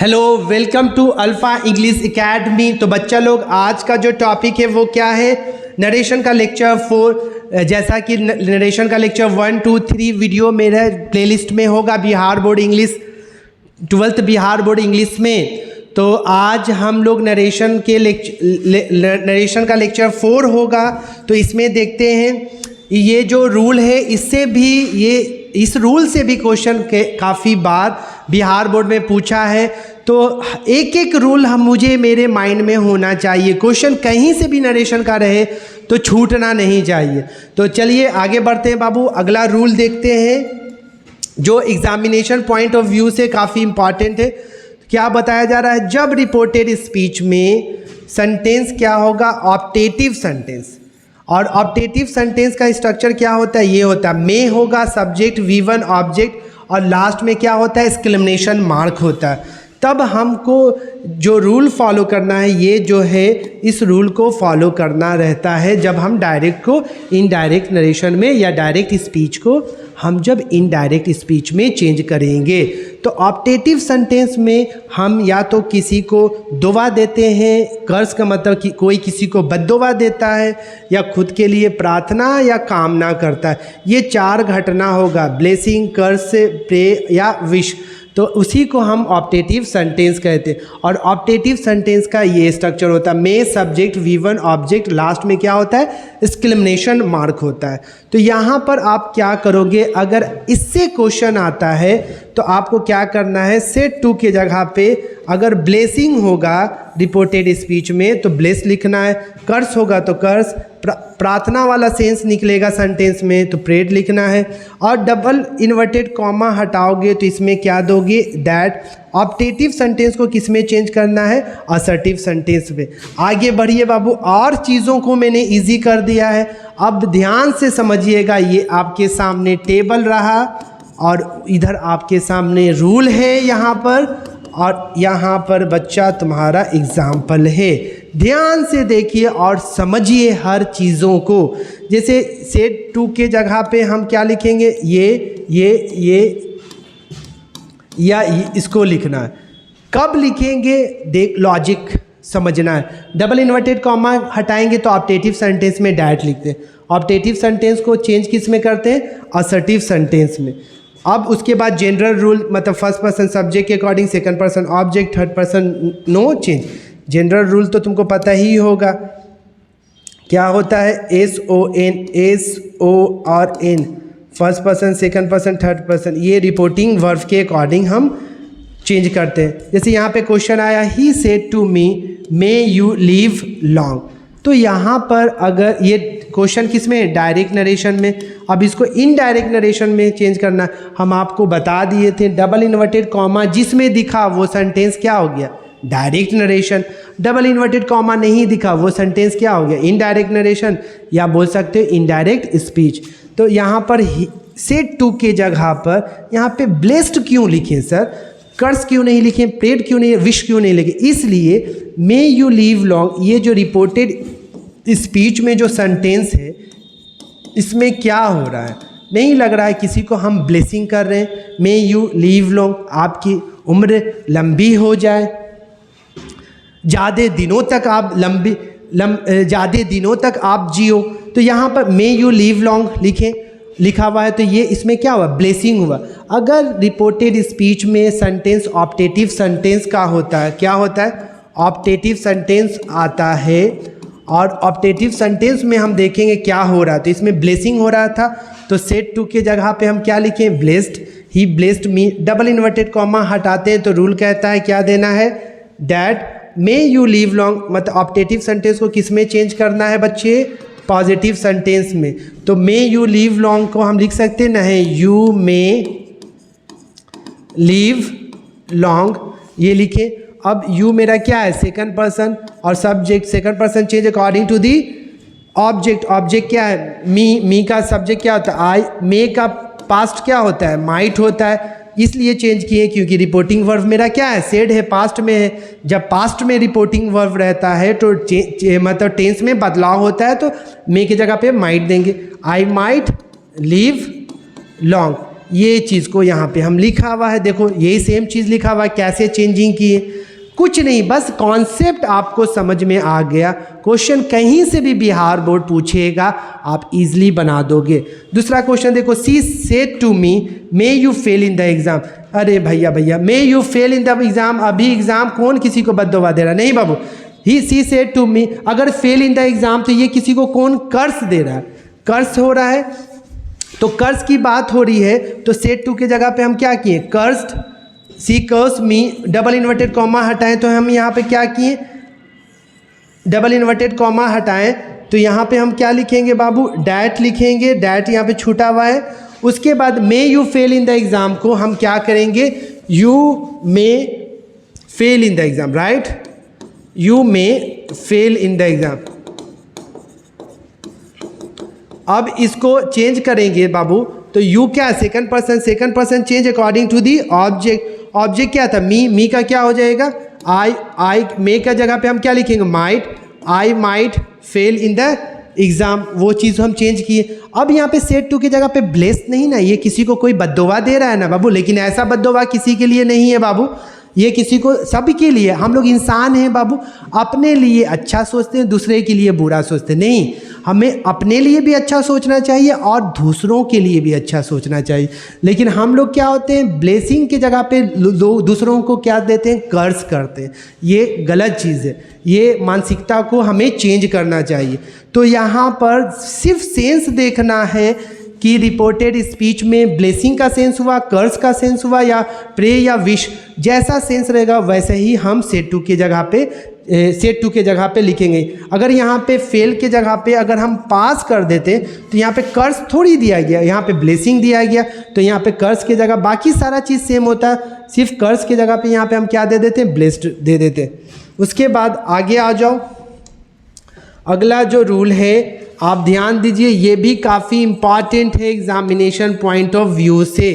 Hello, welcome to alpha English academy. तो बच्चा लोग, आज का जो टॉपिक है वो क्या है? नरेशन का लेक्चर 4। जैसा कि नरेशन का लेक्चर 1, 2, 3 वीडियो मेरे प्लेलिस्ट में होगा Bihar board English 12th Bihar board English में। तो आज हम लोग नरेशन का लेक्चर 4 होगा। तो इसमें देखते हैं ये जो रूल है, इससे भी इस रूल से भी क्वेश्चन काफ़ी बार बिहार बोर्ड में पूछा है। तो एक एक रूल मुझे मेरे माइंड में होना चाहिए। क्वेश्चन कहीं से भी नरेशन का रहे तो छूटना नहीं चाहिए। तो चलिए आगे बढ़ते हैं बाबू। अगला रूल देखते हैं जो एग्जामिनेशन पॉइंट ऑफ व्यू से काफ़ी इंपॉर्टेंट है। क्या बताया जा रहा है? जब रिपोर्टेड स्पीच में सेंटेंस क्या होगा? Optative sentence. और ऑप्टेटिव सेंटेंस का स्ट्रक्चर क्या होता है? ये होता है मे होगा, सब्जेक्ट, V1 ऑब्जेक्ट, और लास्ट में क्या होता है? एक्सक्लेमेशन मार्क होता है। तब हमको जो रूल फॉलो करना है, ये जो है इस रूल को फॉलो करना रहता है जब हम डायरेक्ट को इनडायरेक्ट नरेशन में या डायरेक्ट स्पीच को हम जब इनडायरेक्ट स्पीच में चेंज करेंगे। तो ऑप्टेटिव सेंटेंस में हम या तो किसी को दुआ देते हैं, कर्ज का मतलब कि कोई किसी को बद्दुआ देता है, या खुद के लिए प्रार्थना या कामना करता है। ये 4 घटना होगा, ब्लेसिंग, कर्ज, प्रे या विश। तो उसी को हम ऑप्टेटिव सेंटेंस कहते हैं। और ऑप्टेटिव सेंटेंस का ये स्ट्रक्चर होता है मे सब्जेक्ट, V1 ऑब्जेक्ट, लास्ट में क्या होता है? एक्सक्लेमेशन मार्क होता है। तो यहाँ पर आप क्या करोगे? अगर इससे क्वेश्चन आता है तो आपको क्या करना है? सेट टू के जगह पे अगर ब्लेसिंग होगा रिपोर्टेड स्पीच में तो ब्लेस लिखना है, कर्स होगा तो कर्स, प्रार्थना वाला सेंस निकलेगा सेंटेंस में तो प्रेड लिखना है, और डबल इन्वर्टेड कॉमा हटाओगे तो इसमें क्या दोगे? दैट। ऑप्टेटिव सेंटेंस को किस में चेंज करना है? असर्टिव सेंटेंस में। आगे बढ़िए बाबू, और चीज़ों को मैंने इजी कर दिया है। अब ध्यान से समझिएगा, ये आपके सामने टेबल रहा और इधर आपके सामने रूल है यहाँ पर, और यहाँ पर बच्चा तुम्हारा एग्जाम्पल है। ध्यान से देखिए और समझिए हर चीज़ों को। जैसे सेट टू के जगह पे हम क्या लिखेंगे? ये या इसको लिखना है। कब लिखेंगे? देख, लॉजिक समझना है। डबल इन्वर्टेड कॉमा हटाएंगे तो ऑप्टेटिव सेंटेंस में डायरेक्ट लिखते हैं। ऑप्टेटिव सेंटेंस को चेंज किस में करते हैं? असर्टिव सेंटेंस में। अब उसके बाद जनरल रूल, मतलब फर्स्ट पर्सन सब्जेक्ट के according, second person object, third person no change. General rule तो तुमको पता ही होगा, क्या होता है? SON first person, second person, third person. ये रिपोर्टिंग वर्ब के अकॉर्डिंग हम चेंज करते हैं। जैसे यहाँ पे क्वेश्चन आया, he said to me may you live long. तो यहाँ पर अगर ये क्वेश्चन किस में? डायरेक्ट नरेशन में। अब इसको इनडायरेक्ट नरेशन में चेंज करना, हम आपको बता दिए थे। डबल इन्वर्टेड कॉमा जिसमें दिखा वो सेंटेंस क्या हो गया? Direct narration. Double inverted comma नहीं दिखा वो सेंटेंस क्या हो गया? इनडायरेक्ट नरेशन, या बोल सकते हो इनडायरेक्ट स्पीच। तो यहाँ पर सेड टू के जगह पर यहाँ पे ब्लेस्ड क्यों लिखे सर? कर्स क्यों नहीं लिखे? प्रेड क्यों नहीं? विश क्यों नहीं लिखे? इसलिए मे यू लीव लॉन्ग, ये जो रिपोर्टेड स्पीच में जो सेंटेंस है, इसमें क्या हो रहा है? नहीं लग रहा है किसी को हम ब्लेसिंग कर रहे हैं। मे यू लीव लॉन्ग, आपकी उम्र लंबी हो जाए, ज़्यादा दिनों तक आप जियो। तो यहाँ पर मे यू लीव लॉन्ग लिखा हुआ है, तो ये इसमें क्या हुआ? ब्लेसिंग हुआ। अगर रिपोर्टेड स्पीच में सेंटेंस ऑप्टेटिव सेंटेंस का होता है, क्या होता है? ऑप्टेटिव सेंटेंस आता है, और ऑप्टेटिव सेंटेंस में हम देखेंगे क्या हो रहा है। तो इसमें ब्लेसिंग हो रहा था, तो सेड टू के जगह पे हम क्या लिखें? Blessed, he blessed me. Double inverted comma हटाते हैं तो रूल कहता है क्या देना है? That may you live long. मतलब ऑप्टेटिव सेंटेंस को किस में चेंज करना है बच्चे? पॉजिटिव सेंटेंस में। तो मे यू लीव लॉन्ग को हम लिख सकते हैं नहीं, यू मे लीव लॉन्ग, ये लिखे। अब यू मेरा क्या है? सेकंड पर्सन, और subject second person change according to the object. Object क्या है? मी का सब्जेक्ट क्या होता है? आई। मे का पास्ट क्या होता है? माइट होता है। इसलिए चेंज किए क्योंकि रिपोर्टिंग वर्ब मेरा क्या है? सेड है, पास्ट में है। जब पास्ट में रिपोर्टिंग वर्ब रहता है तो मतलब टेंस में बदलाव होता है, तो मे की जगह पे माइट देंगे। आई माइट लीव लॉन्ग, ये चीज़ को यहाँ पे हम लिखा हुआ है, देखो यही सेम चीज़ लिखा हुआ है, कैसे चेंजिंग की है, कुछ नहीं, बस कॉन्सेप्ट आपको समझ में आ गया। क्वेश्चन कहीं से भी बिहार बोर्ड पूछेगा आप इजीली बना दोगे। दूसरा क्वेश्चन देखो, she said to me may you fail in the exam. अरे भैया may you fail in the exam, अभी एग्जाम कौन किसी को बद्दुआ दे रहा है? नहीं बाबू, सी सेड टू मी, अगर फेल इन द एग्जाम तो ये किसी को कौन कर्ज दे रहा है? कर्ज हो रहा है, तो कर्ज की बात हो रही है, तो सेड टू के जगह पे हम क्या किए? कर्ज्ड, सी कर्स मी, डबल इन्वर्टेड कॉमा हटाएं तो हम यहाँ पे क्या किए? डबल इन्वर्टेड कॉमा हटाएं तो यहाँ पे हम क्या लिखेंगे बाबू? डैट लिखेंगे, डैट यहाँ पे छूटा हुआ है। उसके बाद may you fail in the exam को हम क्या करेंगे? You may fail in the exam, right? You may fail in the exam. अब इसको चेंज करेंगे बाबू, तो यू क्या? Second person change according to the object. Object क्या था? मी का क्या हो जाएगा? आई मे का जगह पे हम क्या लिखेंगे? Might, I might fail in the exam, वो चीज़ हम चेंज किए। अब यहाँ पे सेड टू की जगह पे ब्लेस्ड नहीं ना, ये किसी को कोई बद्दुआ दे रहा है ना बाबू, लेकिन ऐसा बद्दुआ किसी के लिए नहीं है बाबू, ये किसी को, सभी के लिए। हम लोग इंसान हैं बाबू, अपने लिए अच्छा सोचते हैं, दूसरे के लिए बुरा सोचते हैं। नहीं, हमें अपने लिए भी अच्छा सोचना चाहिए और दूसरों के लिए भी अच्छा सोचना चाहिए। लेकिन हम लोग क्या होते हैं? ब्लेसिंग की जगह पे दूसरों को क्या देते हैं? कर्ज करते हैं। ये गलत चीज़ है, ये मानसिकता को हमें चेंज करना चाहिए। तो यहाँ पर सिर्फ सेंस देखना है कि रिपोर्टेड स्पीच में ब्लेसिंग का सेंस हुआ, कर्ज का सेंस हुआ, या प्रे या विश, जैसा सेंस रहेगा वैसे ही हम सेड टू के जगह पे लिखेंगे। अगर यहाँ पे फेल के जगह पे अगर हम पास कर देते तो यहाँ पे कर्ज थोड़ी दिया गया, यहाँ पे ब्लेसिंग दिया गया, तो यहाँ पे कर्ज के जगह बाकी सारा चीज़ सेम होता है, सिर्फ कर्ज के जगह पे यहाँ पे हम क्या दे देते हैं? ब्लेस्ड दे देते हैं। उसके बाद आगे आ जाओ, अगला जो रूल है आप ध्यान दीजिए, ये भी काफ़ी इम्पॉर्टेंट है एग्जामिनेशन पॉइंट ऑफ व्यू से।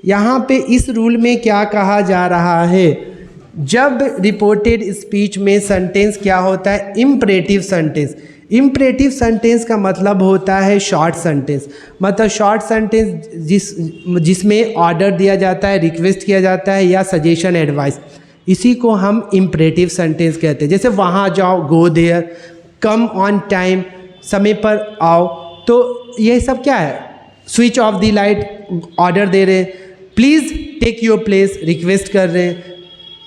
यहाँ पे इस रूल में क्या कहा जा रहा है? जब रिपोर्टेड स्पीच में सेंटेंस क्या होता है? Imperative sentence. इम्परेटिव सेंटेंस का मतलब होता है शॉर्ट सेंटेंस, मतलब शॉर्ट सेंटेंस जिसमें ऑर्डर दिया जाता है, रिक्वेस्ट किया जाता है या सजेशन एडवाइस, इसी को हम इम्परेटिव सेंटेंस कहते हैं। जैसे वहाँ जाओ, go there, come on time, समय पर आओ, तो ये सब क्या है? Switch off the light, order दे रहे हैं। Please take your place, request कर रहे हैं।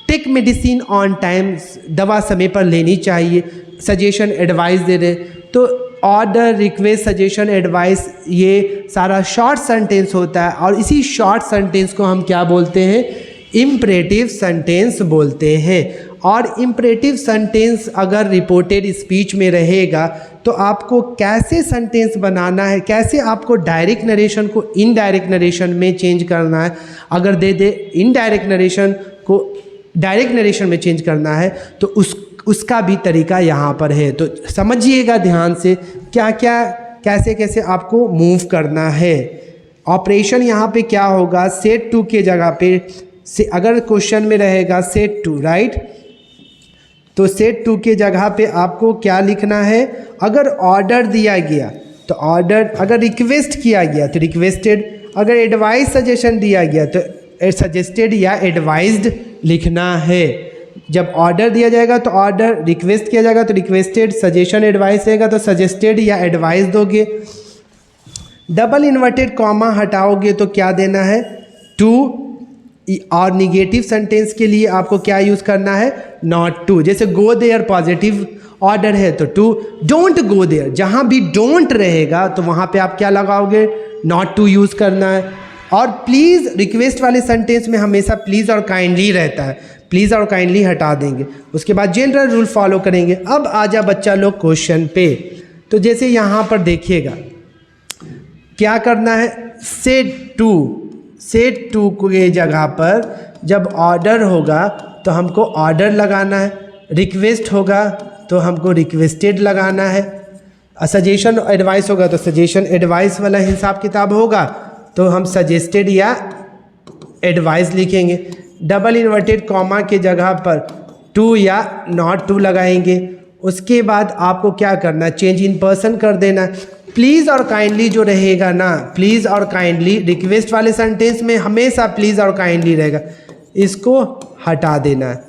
टेक मेडिसिन ऑन टाइम, दवा समय पर लेनी चाहिए। सजेशन एडवाइस दे रहे हैं। तो ऑर्डर, रिक्वेस्ट, सजेशन, एडवाइस, ये सारा शॉर्ट सेंटेंस होता है, और इसी शॉर्ट सेंटेंस को हम क्या बोलते हैं? इम्परेटिव सेंटेंस बोलते हैं। और इम्परेटिव सेंटेंस अगर रिपोर्टेड स्पीच में रहेगा तो आपको कैसे सेंटेंस बनाना है, कैसे आपको डायरेक्ट नरेशन को इनडायरेक्ट नरेशन में चेंज करना है, अगर दे इनडायरेक्ट नरेशन को डायरेक्ट नरेशन में चेंज करना है तो उसका भी तरीका यहाँ पर है। तो समझिएगा ध्यान से क्या क्या कैसे कैसे आपको मूव करना है। ऑपरेशन यहाँ पे क्या होगा? सेड टू के जगह पे अगर क्वेश्चन में रहेगा सेड टू, राइट, तो सेड टू के जगह पे आपको क्या लिखना है? अगर ऑर्डर दिया गया तो ऑर्डर, अगर रिक्वेस्ट किया गया तो रिक्वेस्टेड, अगर एडवाइस सजेशन दिया गया तो सजेस्टेड या एडवाइज्ड लिखना है। जब ऑर्डर दिया जाएगा तो ऑर्डर, रिक्वेस्ट किया जाएगा तो रिक्वेस्टेड, सजेशन एडवाइस रहेगा तो सजेस्टेड या एडवाइस दोगे। डबल इन्वर्टेड कॉमा हटाओगे तो क्या देना है? टू। और निगेटिव सेंटेंस के लिए आपको क्या यूज़ करना है? Not to. जैसे गो देयर पॉजिटिव ऑर्डर है तो टू। डोंट गो देयर, जहाँ भी डोंट रहेगा तो वहाँ पे आप क्या लगाओगे? नॉट टू यूज़ करना है। और प्लीज़, रिक्वेस्ट वाले सेंटेंस में हमेशा प्लीज़ और काइंडली रहता है, प्लीज़ और काइंडली हटा देंगे। उसके बाद जनरल रूल फॉलो करेंगे। अब आजा बच्चा लोग क्वेश्चन पे। तो जैसे यहाँ पर देखिएगा क्या करना है? सेड टू के जगह पर जब ऑर्डर होगा तो हमको ऑर्डर लगाना है, रिक्वेस्ट होगा तो हमको रिक्वेस्टेड लगाना है, सजेशन एडवाइस होगा तो सजेशन एडवाइस वाला हिसाब किताब होगा तो हम सजेस्टेड या एडवाइस लिखेंगे। डबल इन्वर्टेड कॉमा के जगह पर टू या नॉट टू लगाएंगे। उसके बाद आपको क्या करना है, चेंज इन पर्सन कर देना है। प्लीज़ और काइंडली जो रहेगा ना, प्लीज़ और काइंडली रिक्वेस्ट वाले सेंटेंस में हमेशा प्लीज़ और काइंडली रहेगा, इसको हटा देना है।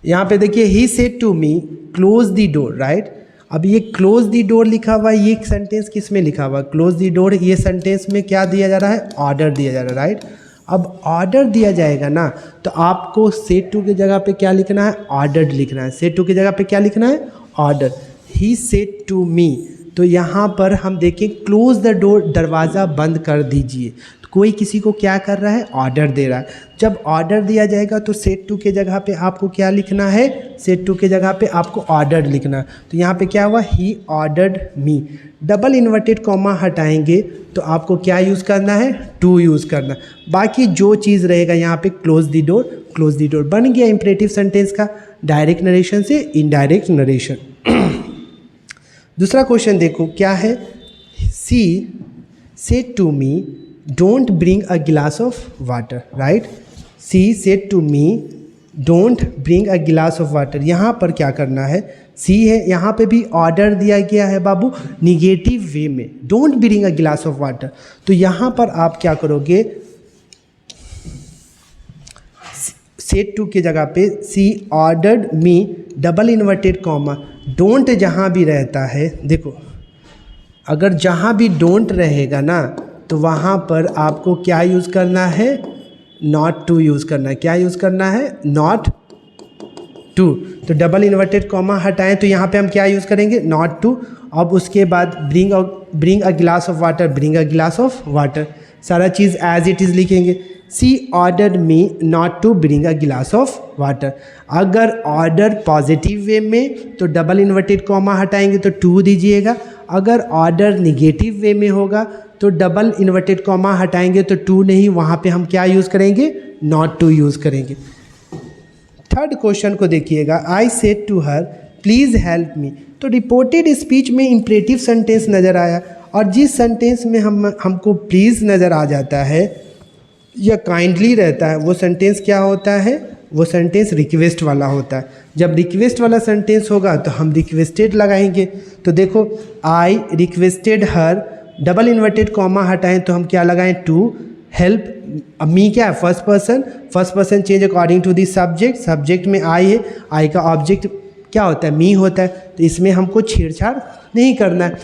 यहाँ पे देखिए he said to me close the door, right. अब ये क्लोज द डोर लिखा हुआ है, ये सेंटेंस किस में लिखा हुआ है, क्लोज द डोर, ये सेंटेंस में क्या दिया जा रहा है, ऑर्डर दिया जा रहा है, राइट। अब ऑर्डर दिया जाएगा ना, तो आपको सेड टू की जगह पे क्या लिखना है, ऑर्डर्ड लिखना है। सेड टू की जगह पे क्या लिखना है, order. He said to me, तो यहाँ पर हम देखें क्लोज द डोर, दरवाज़ा बंद कर दीजिए। तो कोई किसी को क्या कर रहा है, ऑर्डर दे रहा है। जब ऑर्डर दिया जाएगा तो सेड टू के जगह पे आपको क्या लिखना है, सेड टू के जगह पे आपको ऑर्डर लिखना है। तो यहाँ पे क्या हुआ, he ordered me. Double inverted comma हटाएंगे तो आपको क्या यूज़ करना है, टू यूज़ करना। बाकी जो चीज़ रहेगा यहाँ पे close the door, close the door बन गया इंपरेटिव सेंटेंस का, डायरेक्ट नरेशन से इनडायरेक्ट नरेशन। दूसरा क्वेश्चन देखो क्या है, she said to me don't bring a glass of water, right. She said to me don't bring a glass of water. यहाँ पर क्या करना है, सी है, यहाँ पे भी ऑर्डर दिया गया है बाबू निगेटिव वे में, don't bring a glass of water. तो यहाँ पर आप क्या करोगे, सेड टू की जगह पे she ordered me double inverted comma, don't जहाँ भी रहता है, देखो अगर जहाँ भी डोंट रहेगा ना तो वहाँ पर आपको क्या यूज़ करना है, नॉट टू यूज़ करना है। क्या यूज़ करना है, नॉट टू। तो डबल इन्वर्टेड कॉमा हटाएं तो यहाँ पे हम क्या यूज़ करेंगे, नॉट टू। अब उसके बाद bring a glass of water, bring a glass of water, सारा चीज़ एज इट इज़ लिखेंगे। She ordered me not to bring a glass of water. अगर ऑर्डर पॉजिटिव वे में तो डबल इन्वर्टेड कॉमा हटाएंगे तो टू दीजिएगा। अगर ऑर्डर निगेटिव वे में होगा तो डबल इन्वर्टेड कॉमा हटाएंगे तो टू नहीं, वहाँ पे हम क्या यूज़ करेंगे, नॉट टू यूज़ करेंगे। थर्ड क्वेश्चन को देखिएगा, I said to her please help me. तो रिपोर्टेड स्पीच में इंपरेटिव सेंटेंस नज़र आया, और जिस सेंटेंस में हमको प्लीज़ नज़र आ जाता है या काइंडली रहता है, वो सेंटेंस क्या होता है, वो सेंटेंस रिक्वेस्ट वाला होता है। जब रिक्वेस्ट वाला सेंटेंस होगा तो हम रिक्वेस्टेड लगाएंगे। तो देखो I requested her, double inverted comma हटाएं तो हम क्या लगाएं, टू हेल्प। अब मी क्या है, first person change according to the subject, subject में आई है, आई का ऑब्जेक्ट क्या होता है, मी होता है। तो इसमें हमको छेड़छाड़ नहीं करना है।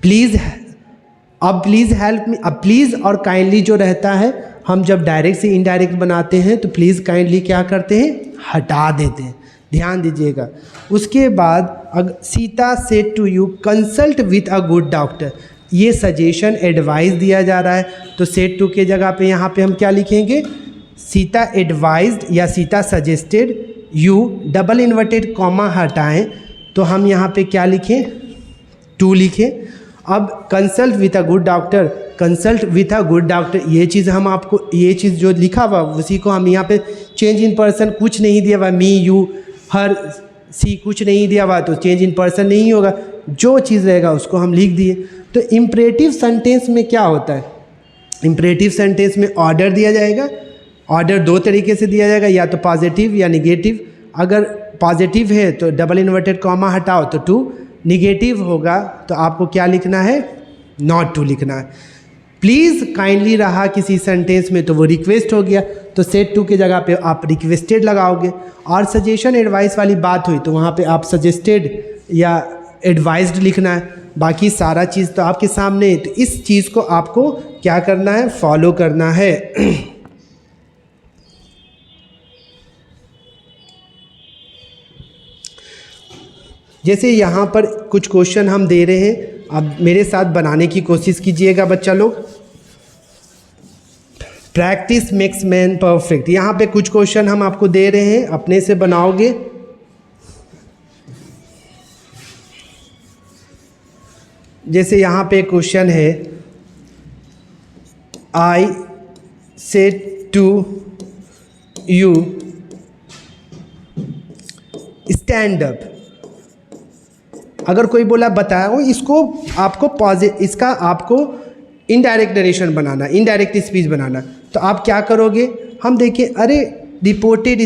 प्लीज़, अब प्लीज़ हेल्प मी, अब प्लीज़ और काइंडली जो रहता है, हम जब डायरेक्ट से इनडायरेक्ट बनाते हैं तो प्लीज़ काइंडली क्या करते हैं, हटा देते हैं, ध्यान दीजिएगा। उसके बाद Sita said to you consult with a good doctor, ये सजेशन एडवाइस दिया जा रहा है। तो सेड टू के जगह पे यहाँ पे हम क्या लिखेंगे, सीता एडवाइज्ड या Sita suggested you, double inverted comma हटाएं तो हम यहाँ पे क्या लिखें, टू लिखें। अब consult with a good doctor, consult with a good doctor, ये चीज़ हम आपको, ये चीज़ जो लिखा हुआ उसी को हम यहाँ पे चेंज इन पर्सन कुछ नहीं दिया हुआ, मी यू हर सी कुछ नहीं दिया हुआ तो चेंज इन पर्सन नहीं होगा, जो चीज़ रहेगा उसको हम लिख दिए। तो इम्परेटिव सेंटेंस में क्या होता है, इम्परेटिव सेंटेंस में ऑर्डर दिया जाएगा। ऑर्डर दो तरीके से दिया जाएगा, या तो पॉजिटिव या निगेटिव। अगर पॉजिटिव है तो डबल इन्वर्टेड कॉमा हटाओ तो टू, निगेटिव होगा तो आपको क्या लिखना है, नॉट टू लिखना है। प्लीज़ काइंडली रहा किसी सेंटेंस में तो वो रिक्वेस्ट हो गया, तो सेड टू के जगह पे आप रिक्वेस्टेड लगाओगे। और सजेशन एडवाइस वाली बात हुई तो वहाँ पे आप सजेस्टेड या एडवाइज्ड लिखना है। बाकी सारा चीज़ तो आपके सामने है, तो इस चीज़ को आपको क्या करना है, फॉलो करना है। जैसे यहाँ पर कुछ क्वेश्चन हम दे रहे हैं, अब मेरे साथ बनाने की कोशिश कीजिएगा बच्चा लोग। प्रैक्टिस मेक्स मैन परफेक्ट, यहाँ पे कुछ क्वेश्चन हम आपको दे रहे हैं, अपने से बनाओगे। जैसे यहाँ पे क्वेश्चन है, I said to you stand up. अगर कोई बोला बताओ इसको, आपको इसका आपको इनडायरेक्ट नरेशन बनाना, इनडायरेक्ट स्पीच बनाना, तो आप क्या करोगे, हम देखिए, अरे रिपोर्टेड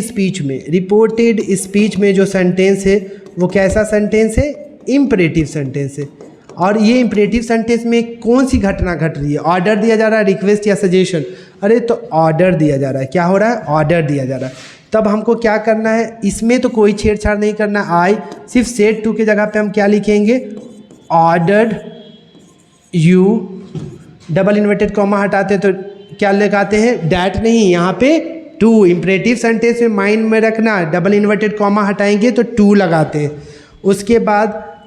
स्पीच में जो सेंटेंस है वो कैसा सेंटेंस है? इम्परेटिव सेंटेंस है। और ये इम्परेटिव सेंटेंस में कौन सी घटना घट रही है? ऑर्डर दिया जा रहा है, रिक्वेस्ट या सजेशन? अरे तो ऑर्डर दिया जा रहा है। क्या हो रहा है? ऑर्डर दिया जा रहा है। तब हमको क्या करना है? इसमें तो कोई छेड़छाड़ नहीं करना। आई सिर्फ सेड टू के जगह पे हम क्या लिखेंगे? Ordered you, double inverted comma हटाते हैं तो क्या लगाते हैं? डैट नहीं, यहाँ पे टू। इम्परेटिव सेंटेंस में माइंड में रखना, डबल इन्वर्टेड कॉमा हटाएंगे तो टू लगाते हैं।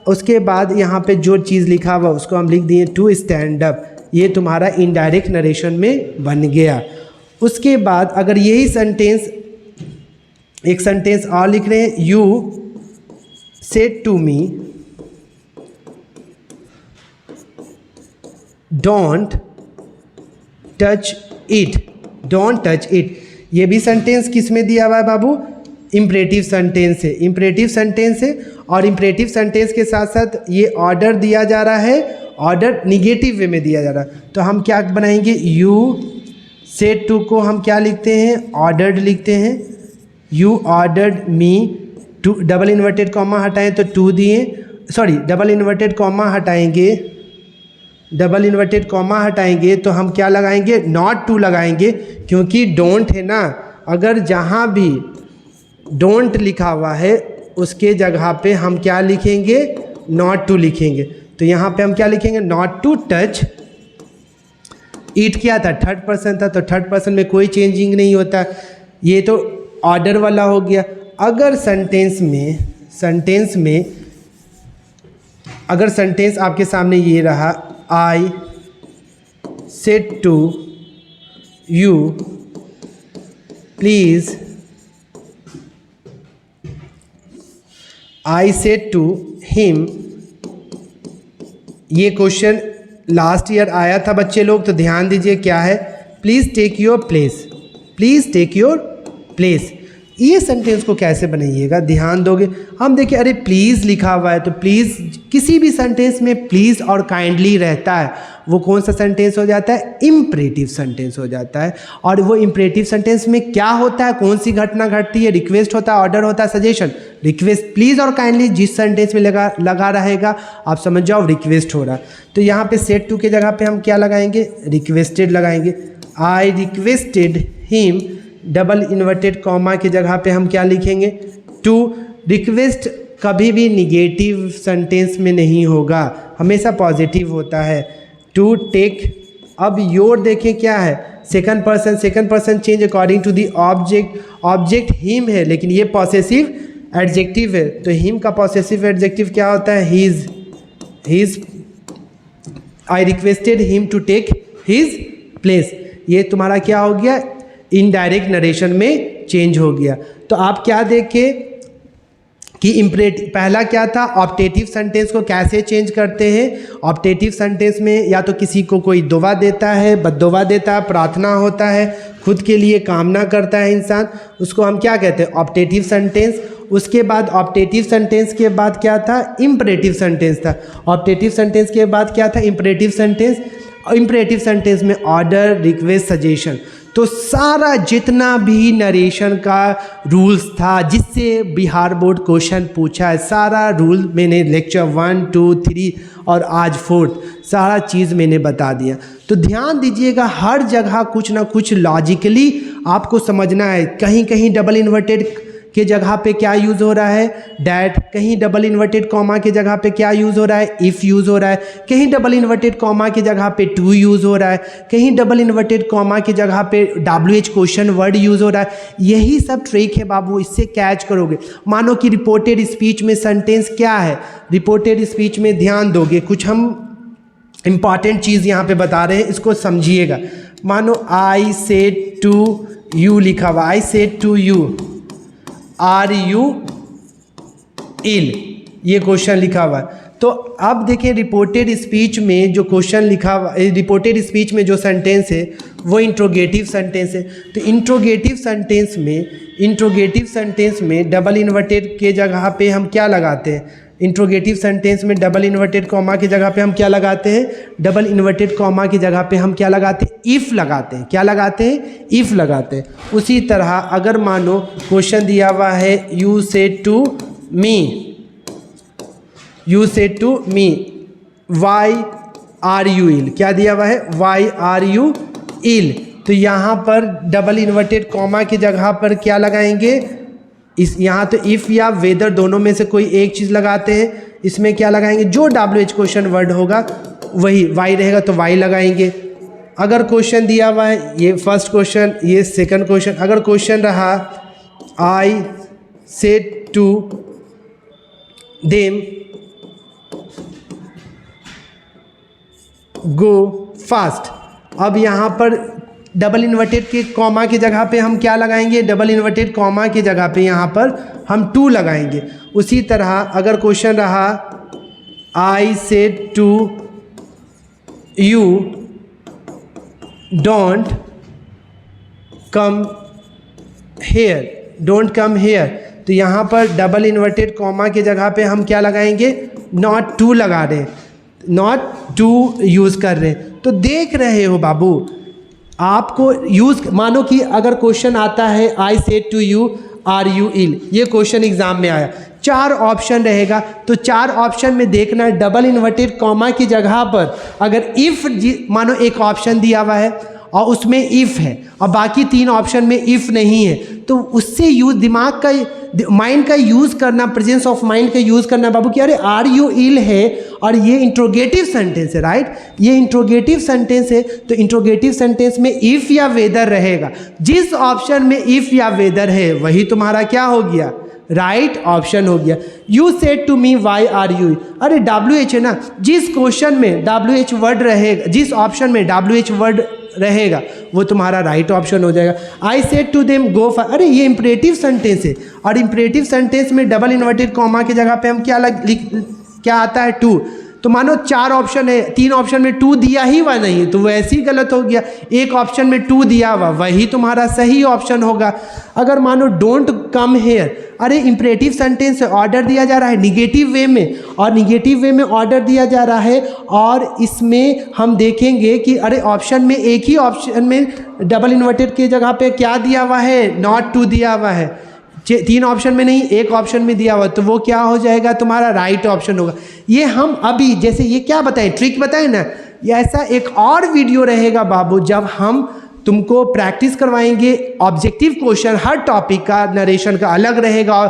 उसके बाद यहाँ पे जो चीज़ लिखा हुआ उसको हम लिख दिए टू स्टैंड अप। ये तुम्हारा इनडायरेक्ट नरेशन में बन गया। उसके बाद अगर यही सेंटेंस, एक सेंटेंस और लिख रहे हैं, you said to me don't touch it. ये भी सेंटेंस किस में दिया हुआ है बाबू? इम्परेटिव सेंटेंस है। और इम्परेटिव सेंटेंस के साथ साथ ये ऑर्डर दिया जा रहा है, ऑर्डर निगेटिव वे में दिया जा रहा है। तो हम क्या बनाएंगे? यू सेड टू को हम क्या लिखते हैं? ऑर्डर्ड लिखते हैं। You ordered me to, double inverted comma हटाएं तो टू दिए, सॉरी डबल इन्वर्टेड कॉमा हटाएंगे तो हम क्या लगाएंगे? नॉट टू लगाएंगे, क्योंकि डोंट है ना। अगर जहाँ भी डोंट लिखा हुआ है उसके जगह पे हम क्या लिखेंगे? नॉट टू लिखेंगे। तो यहाँ पे हम क्या लिखेंगे? Not to touch it. क्या था? थर्ड पर्सन था, तो थर्ड पर्सन में कोई चेंजिंग नहीं होता। ये तो ऑर्डर वाला हो गया। अगर सेंटेंस आपके सामने ये रहा, I said to you please, I said to him. ये क्वेश्चन लास्ट ईयर आया था बच्चे लोग, तो ध्यान दीजिए क्या है? Please take your place. ये सेंटेंस को कैसे बनाइएगा? ध्यान दोगे, हम देखिए, अरे प्लीज़ लिखा हुआ है तो प्लीज़, किसी भी सेंटेंस में प्लीज़ और काइंडली रहता है, वो कौन सा सेंटेंस हो जाता है? इम्परेटिव सेंटेंस हो जाता है। और वो इम्परेटिव सेंटेंस में क्या होता है? कौन सी घटना घटती है? रिक्वेस्ट होता है, ऑर्डर होता है, सजेशन। रिक्वेस्ट, प्लीज़ और काइंडली जिस सेंटेंस में लगा रहेगा आप समझ जाओ रिक्वेस्ट हो रहा। तो यहाँ पे सेड टू के जगह पे हम क्या लगाएंगे? रिक्वेस्टेड लगाएंगे। आई requested him, double inverted comma की जगह पे हम क्या लिखेंगे? टू। रिक्वेस्ट कभी भी निगेटिव सेंटेंस में नहीं होगा, हमेशा पॉजिटिव होता है। To take. अब योर देखें क्या है? Second person change according to the object him है, लेकिन ये पॉसेसिव एडजेक्टिव है। तो हिम का पॉसेसिव एडजेक्टिव क्या होता है? His. I requested him to take his place. ये तुम्हारा क्या हो गया? इनडायरेक्ट नरेशन में चेंज हो गया। तो आप क्या देखें कि पहला क्या था? ऑप्टेटिव सेंटेंस को कैसे चेंज करते हैं? ऑप्टेटिव सेंटेंस में या तो किसी को कोई दुआ देता है, बद्दुआ देता है, प्रार्थना होता है, खुद के लिए कामना करता है इंसान, उसको हम क्या कहते हैं? Optative sentence. उसके बाद ऑप्टेटिव सेंटेंस के बाद क्या था? इम्परेटिव सेंटेंस था। ऑप्टेटिव सेंटेंस के बाद क्या था? Imperative sentence. इम्परेटिव सेंटेंस में ऑर्डर, रिक्वेस्ट, सजेशन। तो सारा जितना भी नरेशन का रूल्स था जिससे बिहार बोर्ड क्वेश्चन पूछा है, सारा रूल मैंने लेक्चर 1, 2, 3 और आज 4th सारा चीज़ मैंने बता दिया। तो ध्यान दीजिएगा, हर जगह कुछ ना कुछ लॉजिकली आपको समझना है। कहीं कहीं डबल इन्वर्टेड के जगह पे क्या यूज़ हो रहा है? डैट। कहीं डबल इन्वर्टेड कॉमा के जगह पे क्या यूज़ हो रहा है? इफ़ यूज़ हो रहा है। कहीं डबल इन्वर्टेड कॉमा के जगह पे टू यूज़ हो रहा है। कहीं डबल इन्वर्टेड कॉमा के जगह पे WH क्वेश्चन वर्ड यूज़ हो रहा है। यही सब ट्रिक है बाबू, इससे कैच करोगे। मानो कि रिपोर्टेड स्पीच में सेंटेंस क्या है? रिपोर्टेड स्पीच में ध्यान दोगे, कुछ हम इम्पॉर्टेंट चीज़ यहाँ पे बता रहे हैं, इसको समझिएगा। मानो आई सेड टू यू लिखा हुआ, I said to you are you ill, ये क्वेश्चन लिखा हुआ है। तो अब देखें रिपोर्टेड स्पीच में जो क्वेश्चन लिखा हुआ, रिपोर्टेड स्पीच में जो सेंटेंस है वो इंट्रोगेटिव सेंटेंस है। तो इंट्रोगेटिव सेंटेंस में डबल इन्वर्टेड के जगह पे हम क्या लगाते हैं? इंट्रोगेटिव सेंटेंस में डबल इन्वर्टेड कॉमा की जगह पे हम क्या लगाते हैं, डबल इन्वर्टेड कॉमा की जगह पे हम क्या लगाते हैं, इफ़ लगाते हैं। क्या लगाते हैं, इफ़ लगाते हैं। उसी तरह अगर मानो क्वेश्चन दिया हुआ है you said to me why are you ill, क्या दिया हुआ है, वाई आर यू इल, तो यहाँ पर डबल इन्वर्टेड कॉमा की जगह पर क्या लगाएंगे, इस यहाँ तो इफ़ या वेदर दोनों में से कोई एक चीज़ लगाते हैं। इसमें क्या लगाएंगे, जो WH क्वेश्चन वर्ड होगा वही, वाई रहेगा तो वाई लगाएंगे। अगर क्वेश्चन दिया हुआ है, ये फर्स्ट क्वेश्चन, ये सेकंड क्वेश्चन, अगर क्वेश्चन रहा I said to them go fast, अब यहाँ पर डबल इन्वर्टेड के कॉमा की जगह पे हम क्या लगाएंगे, डबल इन्वर्टेड कॉमा की जगह पे यहाँ पर हम टू लगाएंगे। उसी तरह अगर क्वेश्चन रहा I said to you don't come here, तो यहाँ पर डबल इन्वर्टेड कॉमा की जगह पे हम क्या लगाएंगे, नॉट टू लगा रहे हैं, नॉट टू यूज़ कर रहे हैं। तो देख रहे हो बाबू, आपको यूज़, मानो कि अगर क्वेश्चन आता है I said to you are you ill, ये क्वेश्चन एग्जाम में आया, 4 ऑप्शन रहेगा, तो 4 ऑप्शन में देखना डबल इन्वर्टेड कॉमा की जगह पर अगर इफ़, मानो एक ऑप्शन दिया हुआ है और उसमें इफ़ है और बाकी 3 ऑप्शन में इफ़ नहीं है, तो उससे यूज दिमाग का, माइंड का यूज़ करना, प्रेजेंस ऑफ माइंड का यूज़ करना बाबू कि अरे आर यू इल है और ये इंट्रोगेटिव सेंटेंस है, राइट, ये इंट्रोगेटिव सेंटेंस है, तो इंट्रोगेटिव सेंटेंस में इफ़ या वेदर रहेगा। जिस ऑप्शन में इफ़ या वेदर है वही तुम्हारा क्या हो गया, राइट ऑप्शन हो गया। You said to me why are you, अरे WH है ना, जिस क्वेश्चन में WH वर्ड रहेगा, जिस ऑप्शन में WH वर्ड रहेगा वो तुम्हारा राइट ऑप्शन हो जाएगा। I said to them go fast, अरे ये इंपरेटिव सेंटेंस है और इंपरेटिव सेंटेंस में डबल इन्वर्टेड कॉमा की जगह पे हम क्या आता है, टू, तो मानो 4 ऑप्शन है, 3 ऑप्शन में 2 दिया ही हुआ नहीं, तो वैसे ही गलत हो गया। एक ऑप्शन में 2 दिया हुआ, वही तुम्हारा सही ऑप्शन होगा। अगर मानो डोंट कम हेयर, अरे इंपरेटिव सेंटेंस है, ऑर्डर दिया जा रहा है निगेटिव वे में, और निगेटिव वे में ऑर्डर दिया जा रहा है, और इसमें हम देखेंगे कि अरे ऑप्शन में, एक ही ऑप्शन में डबल इन्वर्टेड की जगह पे क्या दिया हुआ है, नॉट 2 दिया हुआ है, 3 ऑप्शन में नहीं, एक ऑप्शन में दिया हुआ, तो वो क्या हो जाएगा, तुम्हारा राइट ऑप्शन होगा। ये हम अभी जैसे ये क्या बताएं, ट्रिक बताएं ना, ये ऐसा एक और वीडियो रहेगा बाबू जब हम तुमको प्रैक्टिस करवाएंगे ऑब्जेक्टिव क्वेश्चन, हर टॉपिक का नरेशन का अलग रहेगा और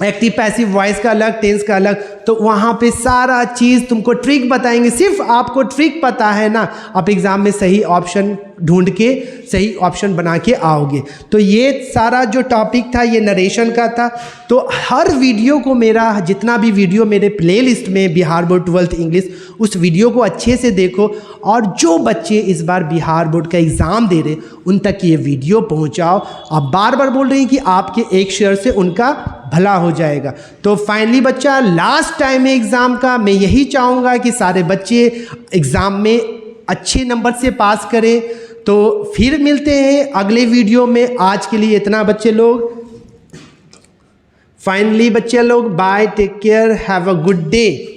एक्टिव पैसिव वॉइस का अलग, टेंस का अलग, तो वहाँ पे सारा चीज़ तुमको ट्रिक बताएंगे। सिर्फ आपको ट्रिक पता है ना, आप एग्ज़ाम में सही ऑप्शन ढूंढ के सही ऑप्शन बना के आओगे। तो ये सारा जो टॉपिक था ये नरेशन का था। तो हर वीडियो को, मेरा जितना भी वीडियो मेरे प्लेलिस्ट में बिहार बोर्ड 12th इंग्लिश, उस वीडियो को अच्छे से देखो, और जो बच्चे इस बार बिहार बोर्ड का एग्ज़ाम दे रहे उन तक ये वीडियो पहुँचाओ। आप बार बार बोल रहे हैं कि आपके एक शेयर से उनका भला हो जाएगा। तो फाइनली बच्चा, लास्ट टाइम है एग्ज़ाम का, मैं यही चाहूँगा कि सारे बच्चे एग्ज़ाम में अच्छे नंबर से पास करें। तो फिर मिलते हैं अगले वीडियो में। आज के लिए इतना बच्चे लोग। फाइनली बच्चे लोग, bye, take care, have a good day.